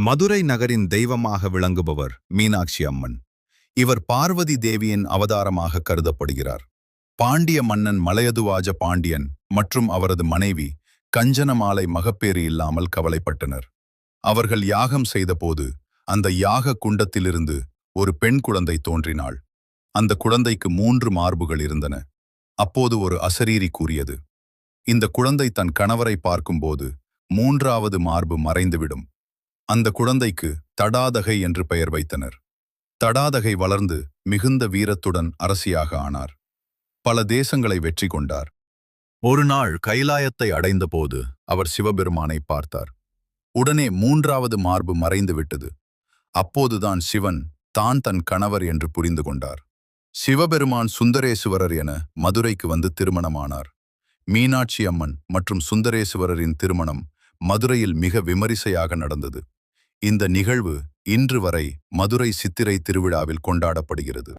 மதுரை நகரின் தெய்வமாக விளங்குபவர் மீனாட்சி அம்மன். இவர் பார்வதி தேவியின் அவதாரமாக கருதப்படுகிறார். பாண்டிய மன்னன் மலையதுவாஜ பாண்டியன் மற்றும் அவரது மனைவி கஞ்சனமாலை மகப்பேறு இல்லாமல் கவலைப்பட்டனர். அவர்கள் யாகம் செய்தபோது அந்த யாக குண்டத்திலிருந்து ஒரு பெண் குழந்தை தோன்றினாள். அந்த குழந்தைக்கு 3 மார்புகள் இருந்தன. அப்போது ஒரு அசரீரி கூறியது, இந்த குழந்தை தன் கணவரை பார்க்கும்போது 3வது மார்பு மறைந்துவிடும். அந்த குழந்தைக்கு தடாதகை என்று பெயர் வைத்தனர். தடாதகை வளர்ந்து மிகுந்த வீரத்துடன் அரசியாக ஆனார். பல தேசங்களை வெற்றி கொண்டார். ஒரு நாள் கைலாயத்தை அடைந்தபோது அவர் சிவபெருமானை பார்த்தார். உடனே 3வது மார்பு மறைந்து விட்டது. அப்போதுதான் சிவன் தான் தன் கணவர் என்று புரிந்து கொண்டார். சிவபெருமான் சுந்தரேசுவரர் என மதுரைக்கு வந்து திருமணமானார். மீனாட்சி அம்மன் மற்றும் சுந்தரேசுவரரின் திருமணம் மதுரையில் மிக விமரிசையாக நடந்தது. இந்த நிகழ்வு இன்று வரை மதுரை சித்திரை திருவிழாவில் கொண்டாடப்படுகிறது.